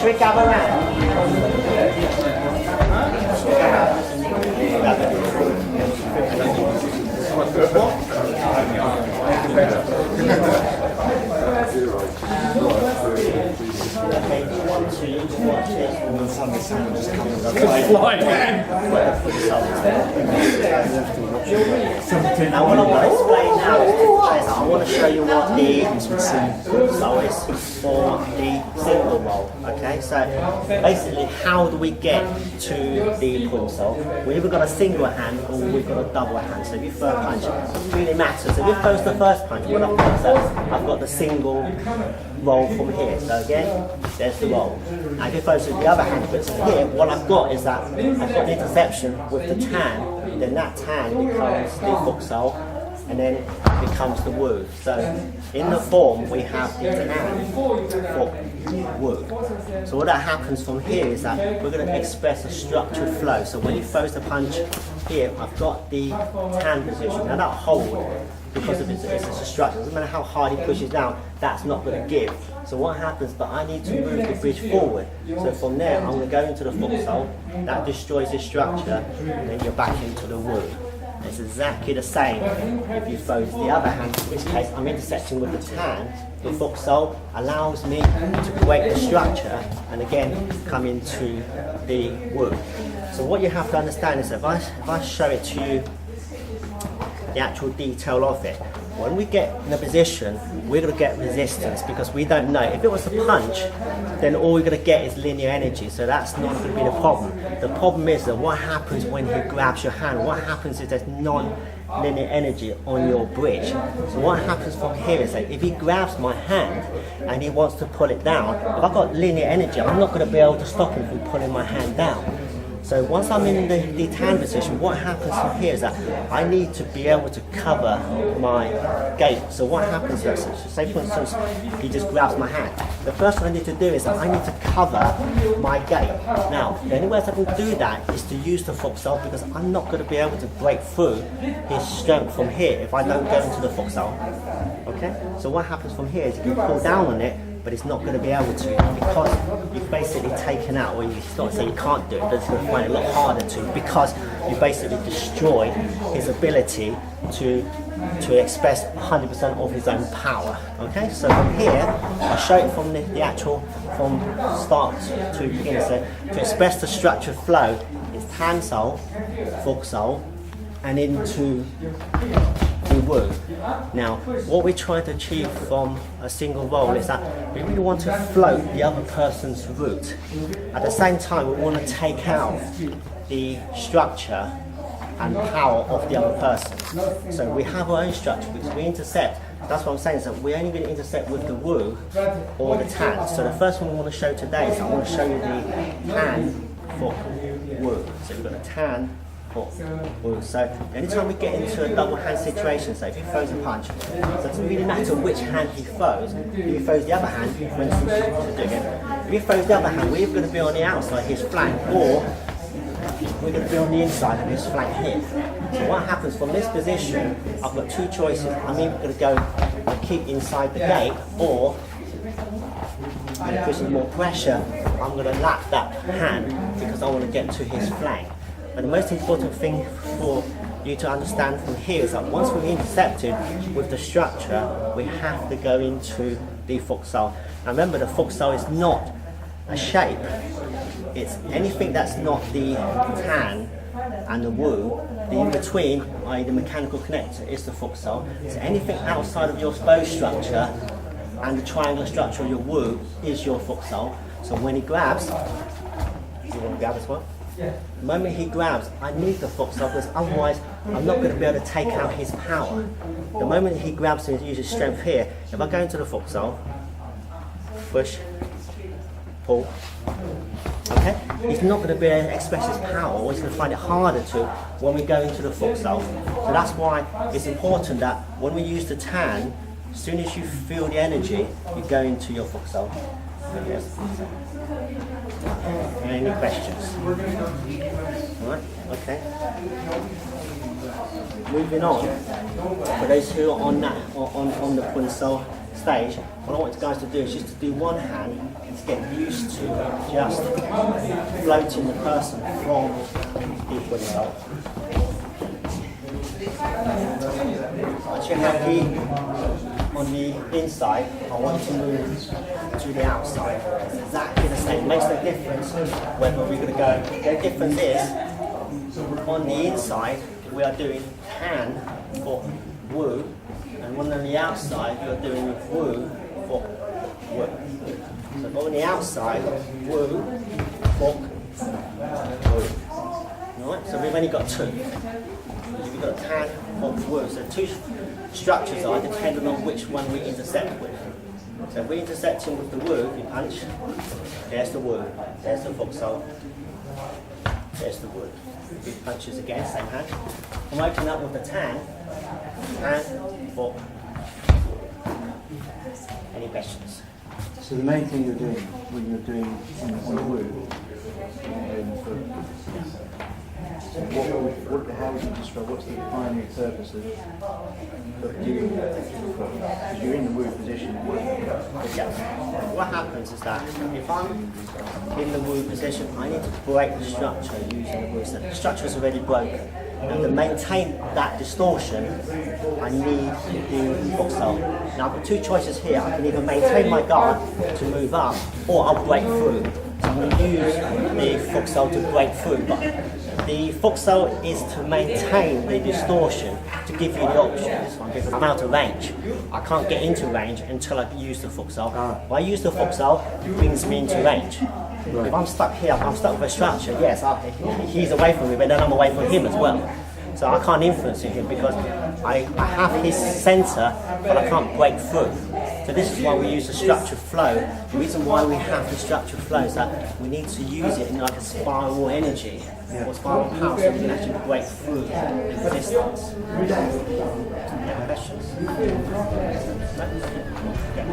Should we gather around? Now what I want to explain now is I want to show you what the foxhole is for the single roll. Okay, so basically how do we get to the Poon Sau? We've either got a single hand or we've got a double hand. So if you throw a punch, it really matters. So if you throw the first punch, what I've got is that I've got the single roll from here. So again, there's the roll. And if you focus with the other hand, but here, what I've got is that I've got an interception with the tan, then that tan becomes the foxhole, and then becomes the Wu. So in the form, we have the Tan-Fok-Wu. So what that happens from here is that we're going to express a structured flow. So when he throws the punch here, I've got the tan position. Now that hold, because of it's a structure, doesn't matter how hard he pushes down, that's not going to give. So what happens, but I need to move the bridge forward. So from there, I'm going to go into the foxhole, that destroys the structure, and then you're back into the Wu. It's exactly the same if you throw the other hand, in which case I'm intercepting with the tan. The foxhole allows me to create the structure and again come into the Wu. So what you have to understand is that if I show it to you, the actual detail of it, when we get in a position, we're going to get resistance because we don't know. If it was a punch, then all we're going to get is linear energy, so that's not going to be the problem. The problem is that what happens when he grabs your hand, what happens is there's non-linear energy on your bridge. So what happens from here is that if he grabs my hand and he wants to pull it down, if I've got linear energy, I'm not going to be able to stop him from pulling my hand down. So once I'm in the tan position, what happens from here is that I need to be able to cover my gate. So what happens is, say for instance, he just grabs my hand. The first thing I need to do is that I need to cover my gate. Now, the only way I can do that is to use the foxhole because I'm not going to be able to break through his strength from here if I don't go into the foxhole. Okay? So what happens from here is you pull down on it, but it's not going to be able to because you've basically taken out, or it's not to say you can't do it, but it's going to find it a lot harder to because you basically destroy his ability to express 100% of his own power. Okay, so from here, I'll show it from the actual, from start to beginning. So to express the structured flow, it's Tan Sau, foxhole, and into the Wu. Now, what we're trying to achieve from a single roll is that we really want to float the other person's root. At the same time, we want to take out the structure and power of the other person. So we have our own structure because we intercept. That's what I'm saying, is that we're only going to intercept with the Wu or the Tan. So the first one we want to show today is I want to show you the Tan-Fok-Wu. So we've got a Tan. So anytime we get into a double hand situation, so if he throws a punch, so it doesn't really matter which hand he throws. If he throws the other hand, for instance, if he throws the other hand, we're going to be on the outside, his flank, or we're going to be on the inside of his flank here. So what happens from this position, I've got two choices. I'm either going to go and keep inside the gate, or I'm pushing more pressure, I'm going to lap that hand because I want to get to his flank. But the most important thing for you to understand from here is that once we've intercepted with the structure, we have to go into the foxhole. Now remember, the foxhole is not a shape. It's anything that's not the tan and the Wu. The in-between, i.e. the mechanical connector, is the foxhole. So anything outside of your bow structure and the triangular structure of your Wu is your foxhole. So when he grabs, do you want to grab this one? The moment he grabs, I need the foxhole because otherwise I'm not going to be able to take out his power. The moment he grabs and uses strength here, if I go into the foxhole, push, pull, okay, he's not going to be able to express his power, or he's going to find it harder to when we go into the foxhole. So that's why it's important that when we use the tan, as soon as you feel the energy, you go into your foxhole. Yes. Any questions? Alright, okay. Moving on. For those who are on the Poon Sau stage, what I want you guys to do is just to do one hand and to get used to just floating the person from the foxhole. Once you're happy on the inside, I want you to move to the outside. It's exactly the same. It makes no difference whether we're going to go. The difference is, on the inside, we are doing Tan-Fok-Wu, and on the outside, we are doing Wu-Fok-Wu. So on the outside, Wu-Fok-Wu. Alright, so we've only got two. We've got Tan-Fok-Wu. So two structures are depending on which one we intersect with. So if we're intersecting with the Wu, you punch, there's the Wu, there's the foxhole, there's the Wu. Big punches again, same hand. I'm opening up with the Tan-Fok-Wu. Any questions? So the main thing you're doing when you're doing on the Wu, how would you describe, what's the primary purpose of doing that? Because you're in the Wu position. Yeah. What happens is that if I'm in the Wu position, I need to break the structure using the Wu. So the structure is already broken. And to maintain that distortion, I need the foxhole. Now I've got two choices here. I can either maintain my guard to move up, or I'll break through. So I'm going to use the foxhole to break through. But the foxhole is to maintain the distortion, to give you the option. Because I'm out of range. I can't get into range until I use the foxhole. If I use the foxhole, it brings me into range. Right. If I'm stuck here, I'm stuck with a structure, yes, he's away from me, but then I'm away from him as well. So I can't influence him because I have his centre, but I can't break through. So this is why we use the structured flow. The reason why we have the structured flow is that we need to use it in like a spiral energy or spiral power, so we can actually break through the resistance. Any questions? No? Yeah.